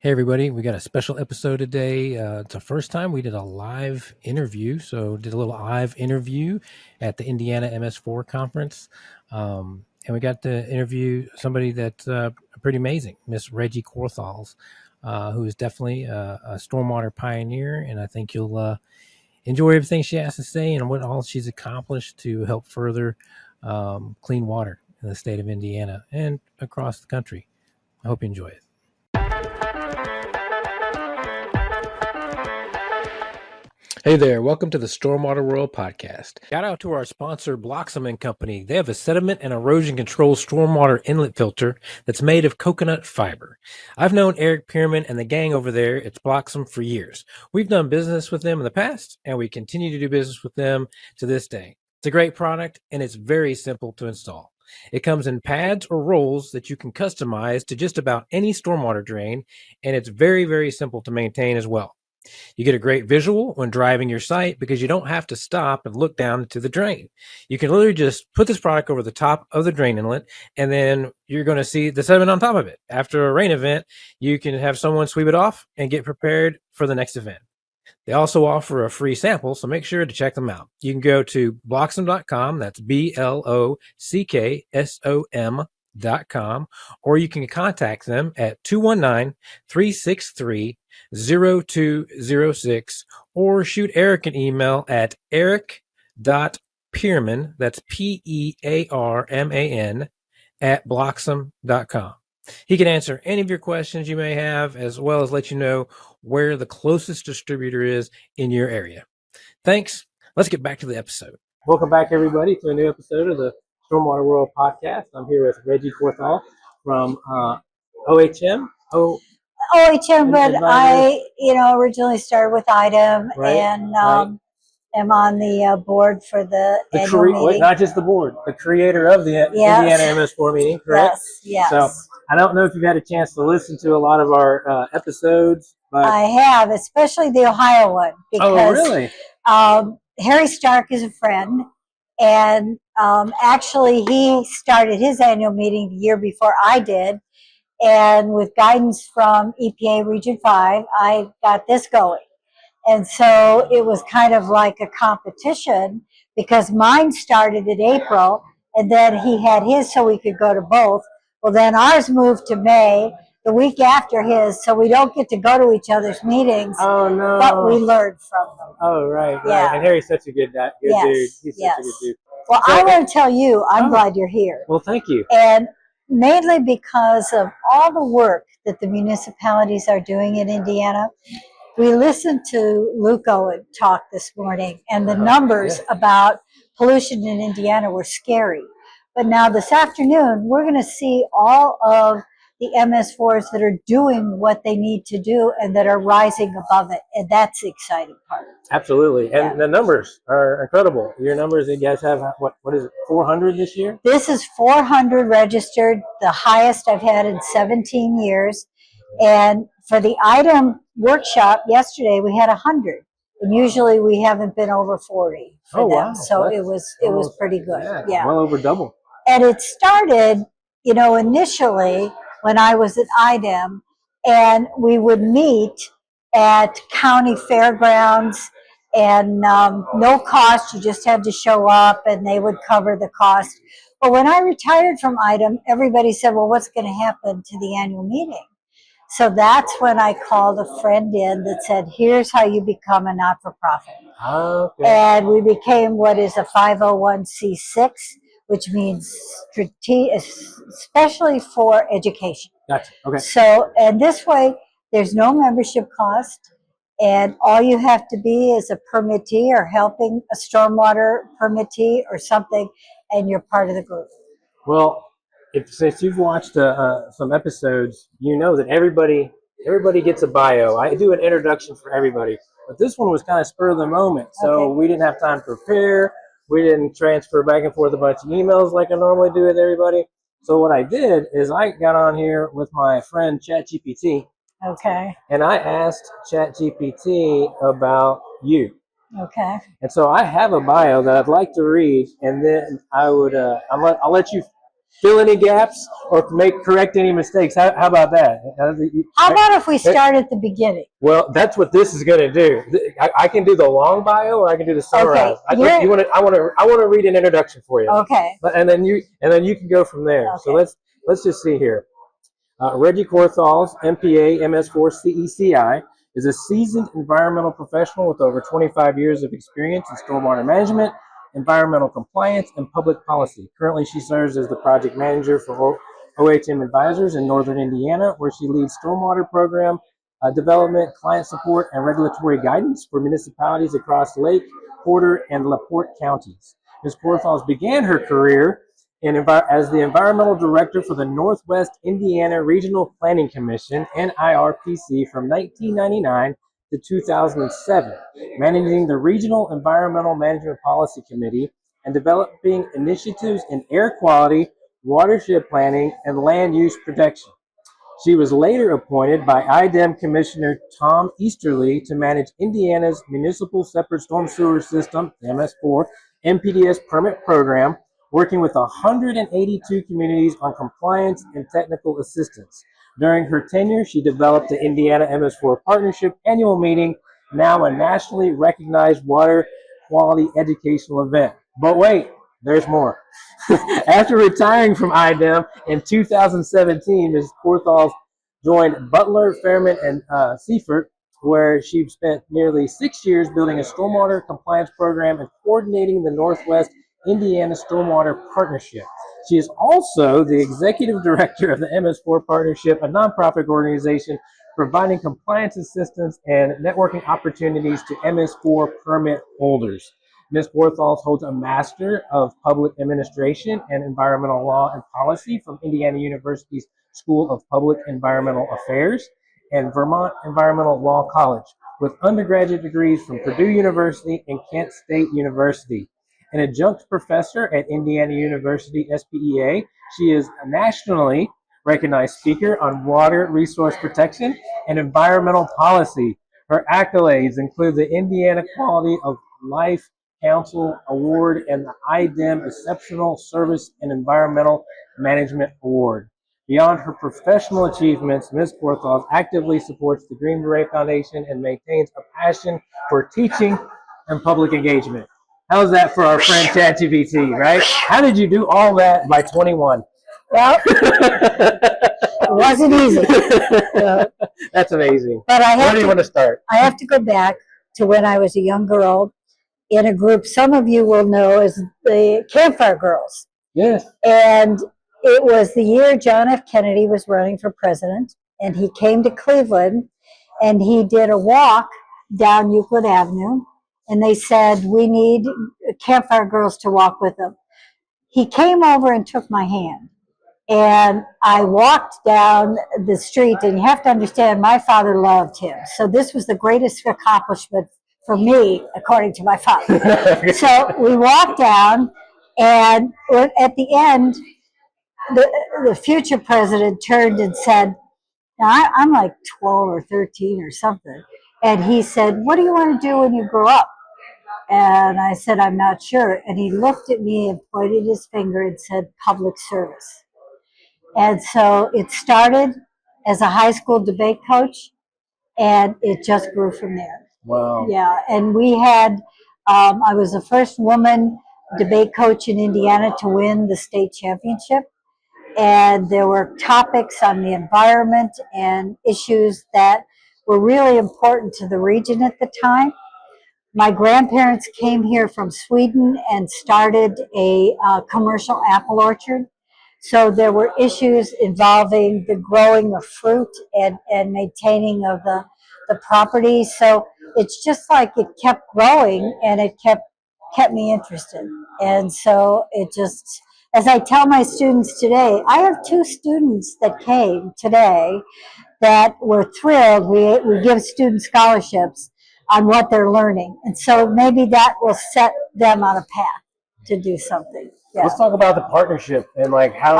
Hey everybody, we got a special episode today. It's the first time we did a live interview. So did a little live interview at the Indiana MS4 conference. And we got to interview somebody that's pretty amazing, Miss Reggie Korthals, who is definitely a stormwater pioneer. And I think you'll enjoy everything she has to say and what all she's accomplished to help further clean water in the state of Indiana and across the country. I hope you enjoy it. Hey there, welcome to the Stormwater World podcast. Shout out to our sponsor, Bloxam & Company. They have a sediment and erosion control stormwater inlet filter that's made of coconut fiber. I've known Eric Pierman and the gang over there at Bloxam for years. We've done business with them in the past, and we continue to do business with them to this day. It's a great product, and it's very simple to install. It comes in pads or rolls that you can customize to just about any stormwater drain, and it's very, very simple to maintain as well. You get a great visual when driving your site because you don't have to stop and look down into the drain. You can literally just put this product over the top of the drain inlet, and then you're going to see the sediment on top of it. After a rain event, you can have someone sweep it off and get prepared for the next event. They also offer a free sample, so make sure to check them out. You can go to bloxam.com, that's BLOCKSOM.com, or you can contact them at 219-363-0206, or shoot Eric an email at eric.pierman, that's PEARMAN, at bloxam.com. He can answer any of your questions you may have, as well as let you know where the closest distributor is in your area. Thanks. Let's get back to the episode. Welcome back, everybody, to a new episode of the Stormwater World podcast. I'm here with Reggie Korthals from OHM. OHM, but I, originally started with IDEM, right, and am on the board for the annual meeting. Not just the board, the creator of the Indiana MS4 meeting, correct? Yes. So I don't know if you've had a chance to listen to a lot of our episodes, but I have, especially the Ohio one, because Harry Stark is a friend, and actually he started his annual meeting the year before I did. And with guidance from EPA Region 5, I got this going. And so it was kind of like a competition because mine started in April and then he had his so we could go to both. Well, then ours moved to May, the week after his, so we don't get to go to each other's meetings. Oh, no. But we learned from them. Oh, right. Yeah. And Harry's such a good dude. He's such a good dude. Well, so, I want to tell you, I'm glad you're here. Well, thank you. And mainly because of all the work that the municipalities are doing in Indiana. We listened to Luke Owen talk this morning, and the numbers about pollution in Indiana were scary. But now this afternoon, we're going to see all of the MS4s that are doing what they need to do and that are rising above it, and that's the exciting part. Absolutely, and the numbers are incredible. Your numbers, you guys have, what is it, 400 this year? This is 400 registered, the highest I've had in 17 years. And for the item workshop yesterday, we had 100, and usually we haven't been over 40 for them. Wow. So it was pretty good. Yeah, well over double. And it started, initially when I was at IDEM, and we would meet at county fairgrounds, and no cost. You just had to show up, and they would cover the cost. But when I retired from IDEM, everybody said, "Well, what's going to happen to the annual meeting?" So that's when I called a friend in that said, here's how you become a not-for-profit. Okay. And we became what is a 501c6, which means especially for education. Gotcha. Okay. So, and this way, there's no membership cost, and all you have to be is a permittee or helping a stormwater permittee or something, and you're part of the group. Well, since you've watched some episodes, you know that everybody gets a bio. I do an introduction for everybody, but this one was kind of spur of the moment, so we didn't have time to prepare. We didn't transfer back and forth a bunch of emails like I normally do with everybody. So what I did is I got on here with my friend ChatGPT. Okay. And I asked ChatGPT about you. Okay. And so I have a bio that I'd like to read, and then I would I'll let you fill any gaps or correct any mistakes. How about that? How about if we start at the beginning? Well, that's what this is going to do. I can do the long bio, or I can do the summarize. Okay. I want to read an introduction for you. Okay. And then you can go from there. Okay. So let's just see here. Reggie Korthals, MPA, MS4CECI, is a seasoned environmental professional with over 25 years of experience in stormwater management, environmental compliance, and public policy. Currently, she serves as the project manager for OHM Advisors in Northern Indiana, where she leads stormwater program development, client support, and regulatory guidance for municipalities across Lake, Porter, and LaPorte counties. Ms. Korthals began her career as the environmental director for the Northwest Indiana Regional Planning Commission, NIRPC, from 1999 to 2007, managing the Regional Environmental Management Policy Committee and developing initiatives in air quality, watershed planning, and land use protection. She was later appointed by IDEM Commissioner Tom Easterly to manage Indiana's Municipal Separate Storm Sewer System, MS4, MPDS permit program, working with 182 communities on compliance and technical assistance. During her tenure, she developed the Indiana MS4 Partnership annual meeting, now a nationally recognized water quality educational event. But wait, there's more. After retiring from IDEM in 2017, Ms. Korthals joined Butler, Fairman, and Seifert, where she spent nearly 6 years building a stormwater compliance program and coordinating the Northwest Indiana Stormwater Partnership. She is also the executive director of the MS4 Partnership, a nonprofit organization providing compliance assistance and networking opportunities to MS4 permit holders. Ms. Korthals holds a Master of Public Administration and Environmental Law and Policy from Indiana University's School of Public Environmental Affairs and Vermont Environmental Law College, with undergraduate degrees from Purdue University and Kent State University. An adjunct professor at Indiana University SPEA, she is a nationally recognized speaker on water resource protection and environmental policy. Her accolades include the Indiana Quality of Life Council Award and the IDEM Exceptional Service and Environmental Management Award. Beyond her professional achievements, Ms. Korthals actively supports the Green Beret Foundation and maintains a passion for teaching and public engagement. How's that for our friend ChatGPT, right? How did you do all that by 21? Well, it wasn't easy. That's amazing. But where do you want to start? I have to go back to when I was a young girl in a group some of you will know as the Campfire Girls. Yes. And it was the year John F. Kennedy was running for president, and he came to Cleveland, and he did a walk down Euclid Avenue, and they said, we need Campfire Girls to walk with them. He came over and took my hand, and I walked down the street, and you have to understand, my father loved him. So this was the greatest accomplishment for me, according to my father. So we walked down, and at the end, the future president turned and said, now I'm like 12 or 13 or something. And he said, what do you want to do when you grow up? And I said, I'm not sure. And he looked at me and pointed his finger and said, public service. And so it started as a high school debate coach, and it just grew from there. Wow. Yeah, and we had, I was the first woman debate coach in Indiana to win the state championship. And there were topics on the environment and issues that were really important to the region at the time. My grandparents came here from Sweden and started a commercial apple orchard. So there were issues involving the growing of fruit and maintaining of the property. So it's just like it kept growing, and it kept me interested. And so it just, as I tell my students today, I have 2 students that came today that were thrilled. We give student scholarships on what they're learning. And so maybe that will set them on a path to do something. Yeah. Let's talk about the partnership and like how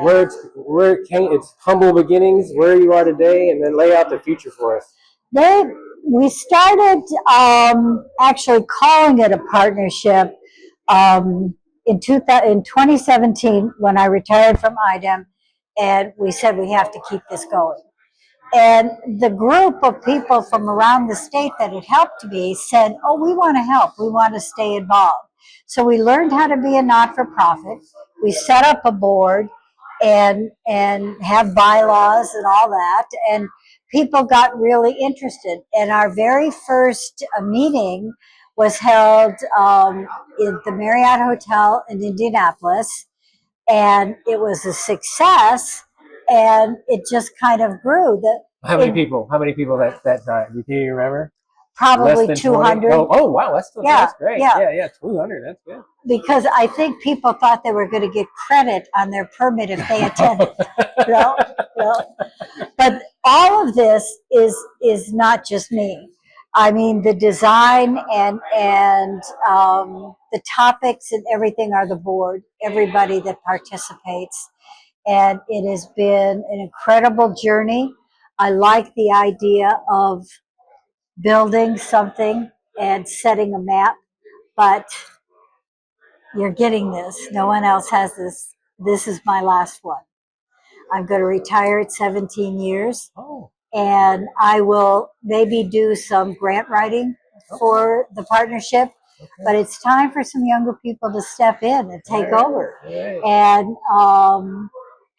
where it came, its humble beginnings, where you are today, and then lay out the future for us. We started actually calling it a partnership in 2017 when I retired from IDEM, and we said we have to keep this going. And the group of people from around the state that had helped me said, oh, we want to help. We want to stay involved. So we learned how to be a not-for-profit. We set up a board and have bylaws and all that. And people got really interested. And our very first meeting was held in the Marriott Hotel in Indianapolis. And it was a success. And it just kind of grew. How many people that time? Do you remember? Probably 200. Oh, wow, that's great. Yeah, 200, that's good. Because I think people thought they were going to get credit on their permit if they attended. But all of this is not just me. I mean, the design and the topics and everything are the board, everybody that participates. And it has been an incredible journey. I like the idea of building something and setting a map, but you're getting this. No one else has this. This is my last one. I'm going to retire at 17 years. Oh. And I will maybe do some grant writing for the partnership. Okay. But it's time for some younger people to step in and take over. And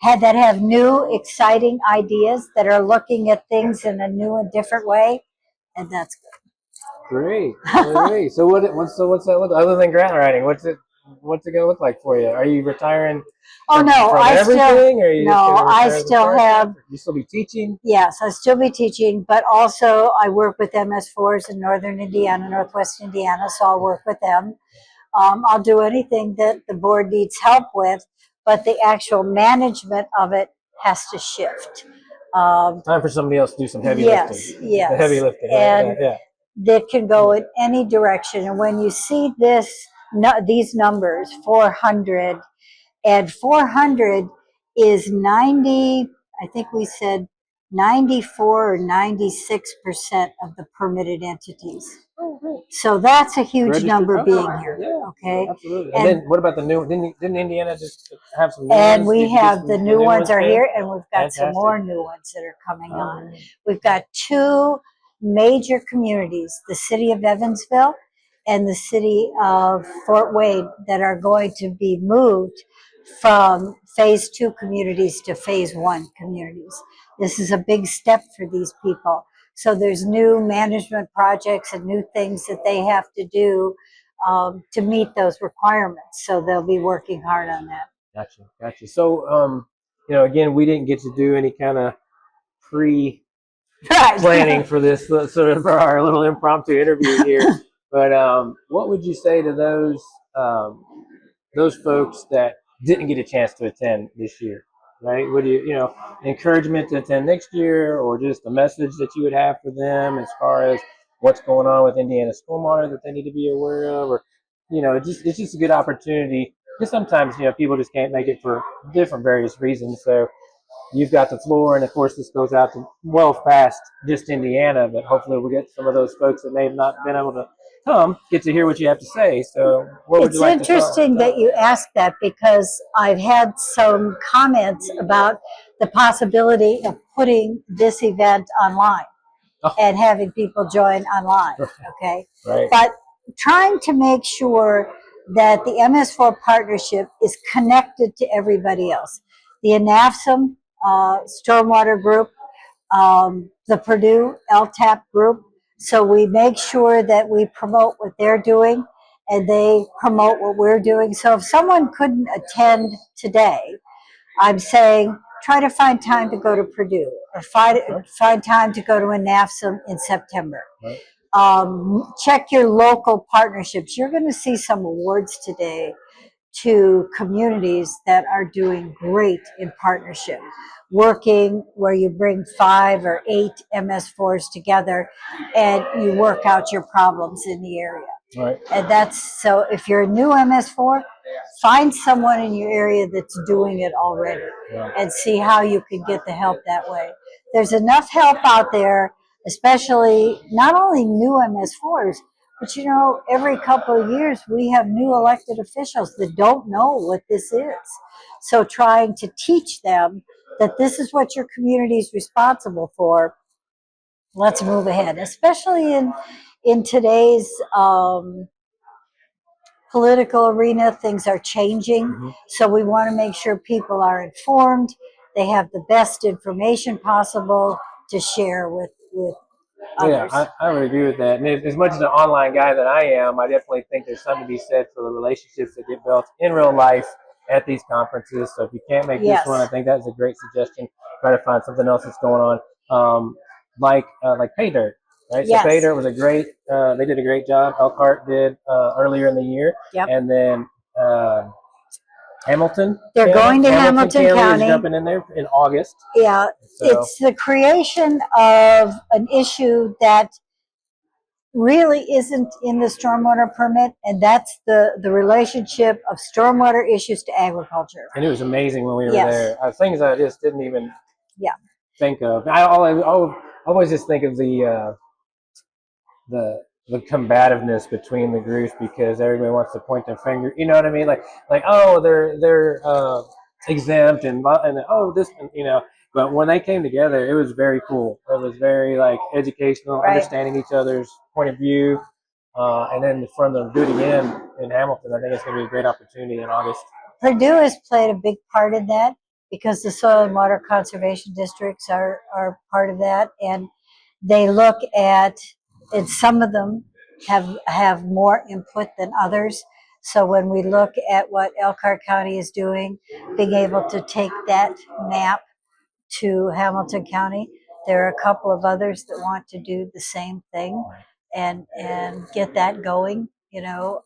have new, exciting ideas that are looking at things in a new and different way. And that's good. Great. So what's that look other than grant writing? What's it going to look like for you? Are you retiring? Oh no, I still have. You still be teaching? Yes, I still be teaching, but also I work with MS4s in northern Indiana, northwest Indiana, so I'll work with them. I'll do anything that the board needs help with, but the actual management of it has to shift. Time for somebody else to do some heavy lifting. Yes. The heavy lifting. And that can go in any direction. And when you see these numbers, 400, and 400 is 90, I think we said 94 or 96% of the permitted entities. So that's a huge number being here. Okay. Absolutely. And then what about the new? Didn't Indiana just have some new ones? And we have the new ones are here, and we've got some more new ones that are coming on. We've got 2 major communities, the city of Evansville and the city of Fort Wayne, that are going to be moved from phase 2 communities to phase 1 communities. This is a big step for these people. So there's new management projects and new things that they have to do to meet those requirements. So they'll be working hard on that. Gotcha. So, again, we didn't get to do any kind of planning for this sort of for our little impromptu interview here. But what would you say to those folks that didn't get a chance to attend this year, right? Would you, encouragement to attend next year, or just a message that you would have for them as far as what's going on with Indiana Stormwater that they need to be aware of, or, it's just a good opportunity. Because sometimes, people just can't make it for different various reasons. So you've got the floor, and of course this goes out to well past just Indiana, but hopefully we'll get some of those folks that may have not been able to get to hear what you have to say. So what would you like to start? It's interesting that you asked that, because I've had some comments about the possibility of putting this event online and having people join online, okay? Right. But trying to make sure that the MS4 partnership is connected to everybody else. The ANAFSM Stormwater Group, the Purdue LTAP group. So we make sure that we promote what they're doing and they promote what we're doing. So if someone couldn't attend today, I'm saying try to find time to go to Purdue, or find time to go to a NAFSM in September. Right. Check your local partnerships. You're going to see some awards today to communities that are doing great in partnership, working where you bring 5 or 8 MS4s together and you work out your problems in the area. Right. And that's, so if you're a new MS4, find someone in your area that's doing it already, and see how you can get the help that way. There's enough help out there, especially not only new MS4s, But you know, every couple of years we have new elected officials that don't know what this is. So trying to teach them that this is what your community is responsible for. Let's move ahead, especially in today's political arena. Things are changing, so we want to make sure people are informed. They have the best information possible to share with others. Yeah, I would agree with that. And as much as an online guy that I am, I definitely think there's something to be said for the relationships that get built in real life at these conferences. So if you can't make this one, I think that's a great suggestion. Try to find something else that's going on, like Pay Dirt, right? So Pay Dirt was a great. They did a great job. Elkhart did earlier in the year, and then Hamilton. They're going to Hamilton County. Is jumping in there in August. Yeah, so it's the creation of an issue that really isn't in the stormwater permit, and that's the relationship of stormwater issues to agriculture. And it was amazing when we were there. Things I just didn't even think of. I always just think of the combativeness between the groups because everybody wants to point their finger. You know what I mean? Like oh, they're exempt and oh this, you know. But when they came together, it was very cool. It was very like educational, understanding each other's point of view. And then from the do it again in Hamilton, I think it's going to be a great opportunity in August. Purdue has played a big part in that because the soil and water conservation districts are part of that, and they look at, and some of them have more input than others. So when we look at what Elkhart County is doing, being able to take that map to Hamilton County, there are a couple of others that want to do the same thing and get that going. You know,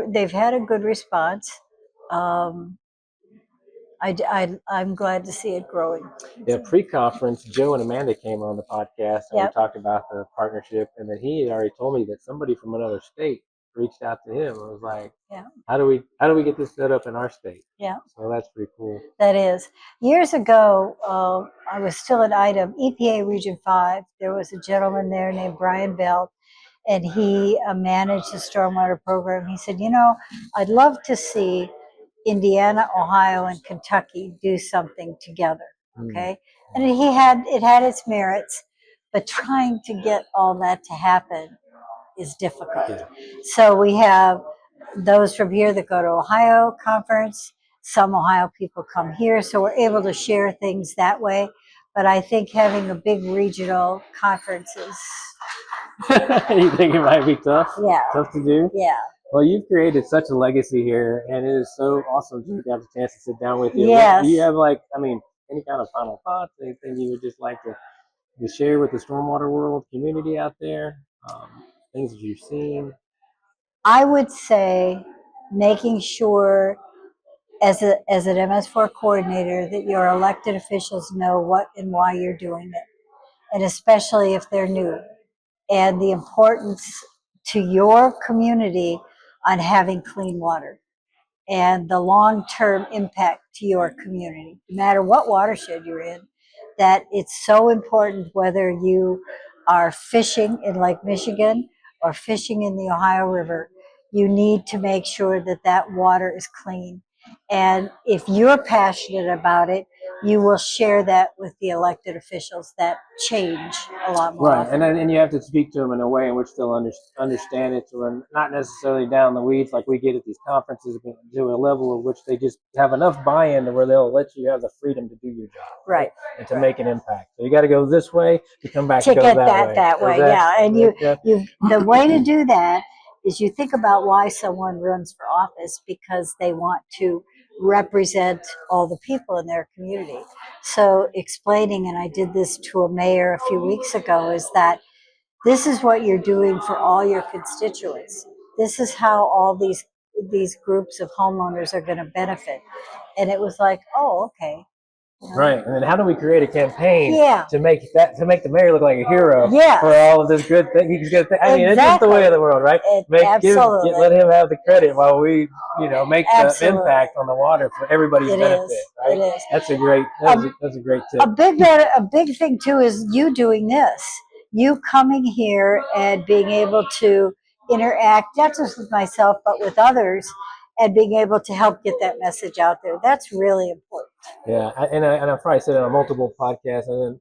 they've had a good response. I'm glad to see it growing. Yeah, pre-conference, Joe and Amanda came on the podcast and we talked about the partnership, and then he had already told me that somebody from another state reached out to him and was like, how do we get this set up in our state? Yeah. So that's pretty cool. That is. Years ago, I was still at item EPA Region 5. There was a gentleman there named Brian Bell, and he managed the stormwater program. He said, you know, I'd love to see Indiana, Ohio, and Kentucky do something together. Okay. And it had its merits, but trying to get all that to happen is difficult. So we have those from here that go to Ohio conference. Some Ohio people come here, so we're able to share things that way. But I think having a big regional conference is... You think it might be tough? Yeah. Tough to do? Yeah. Well, you've created such a legacy here, and it is so awesome to have a chance to sit down with you. Yes. Do you have any kind of final thoughts, anything you would just like to share with the stormwater world community out there? Things that you've seen? I would say making sure as an MS4 coordinator that your elected officials know what and why you're doing it, and especially if they're new, and the importance to your community on having clean water and the long-term impact to your community, no matter what watershed you're in, that it's so important whether you are fishing in Lake Michigan or fishing in the Ohio River. You need to make sure that that water is clean. And if you're passionate about it, you will share that with the elected officials. That change a lot more. Right, and you have to speak to them in a way in which they'll understand it, or not necessarily down the weeds like we get at these conferences, but to a level of which they just have enough buy-in to where they'll let you have the freedom to do your job, right, and to make an impact. So you got to go this way to come back to and go get that way. Yeah, and the way to do that is you think about why someone runs for office, because they want to represent all the people in their community. So explaining, and I did this to a mayor a few weeks ago, is that this is what you're doing for all your constituents. This is how all these groups of homeowners are going to benefit. And it was like, oh, okay. Right, and then how do we create a campaign to make the mayor look like a hero Yeah. for all of this good thing? He's good. I mean, it's just the way of the world, right? Absolutely. Let him have the credit while we, make the impact on the water for everybody's benefit. Right? It is. That's a great tip. A big thing too is you doing this. you coming here and being able to interact, not just with myself, but with others, and being able to help get that message out there. That's really important. Yeah, and I've probably said it on multiple podcasts, and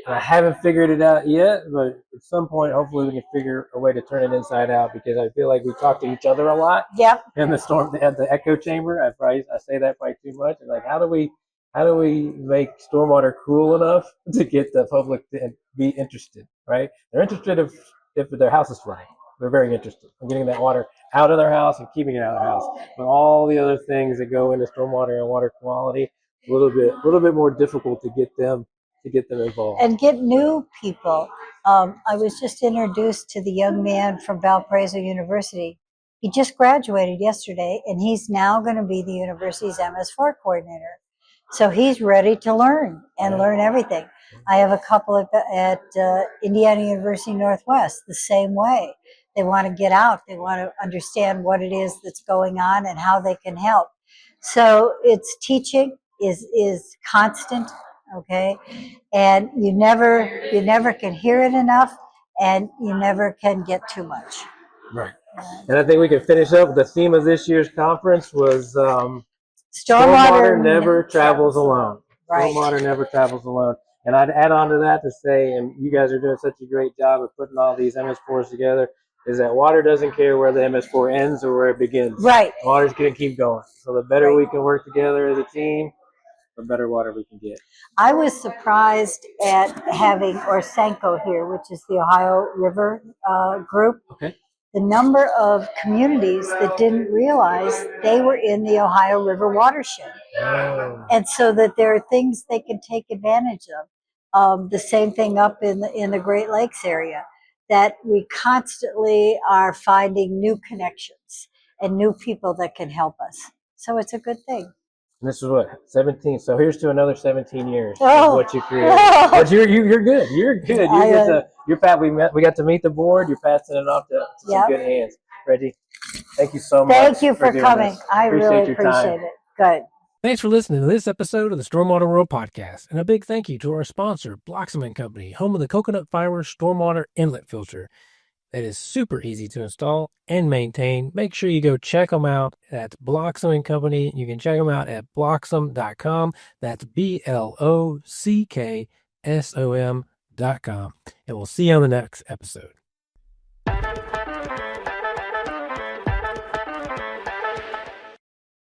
I haven't figured it out yet, but at some point, hopefully we can figure a way to turn it inside out, because I feel like we talk to each other a lot. Yep. In the echo chamber, I say that probably too much. And like, how do we make stormwater cool enough to get the public to be interested, right? They're interested if their house is flooding. They're very interested in getting that water out of their house and keeping it out of their house. But all the other things that go into stormwater and water quality, a little bit more difficult to get them involved. And get new people. I was just introduced to the young man from Valparaiso University. He just graduated yesterday, and he's now going to be the university's MS4 coordinator. So he's ready to learn and learn everything. I have a couple at Indiana University Northwest, the same way. They want to get out. They want to understand what it is that's going on and how they can help. So it's teaching is constant, okay? And you never can hear it enough, and you never can get too much. Right. And I think we can finish up. The theme of this year's conference was Stormwater never travels alone. Right. Stormwater never travels alone. And I'd add on to that to say, and you guys are doing such a great job of putting all these MS4s together, is that water doesn't care where the MS4 ends or where it begins. Right. Water's going to keep going. So the better we can work together as a team, the better water we can get. I was surprised at having Orsenco here, which is the Ohio River group. Okay. The number of communities that didn't realize they were in the Ohio River watershed. Oh. And so that there are things they can take advantage of. The same thing up in the Great Lakes area, that we constantly are finding new connections and new people that can help us. So it's a good thing. And this is what, 17. So here's to another 17 years of what you created. But you're good. You're good. We got to meet the board. You're passing it off to some good hands. Reggie, thank you so much. Thank you for coming. This. I really appreciate it. Good. Thanks for listening to this episode of the Stormwater World Podcast. And a big thank you to our sponsor, Bloxam & Company, home of the coconut fiber stormwater inlet filter. That is super easy to install and maintain. Make sure you go check them out at Bloxam & Company. You can check them out at bloxam.com. That's BLOCKSOM.com. And we'll see you on the next episode.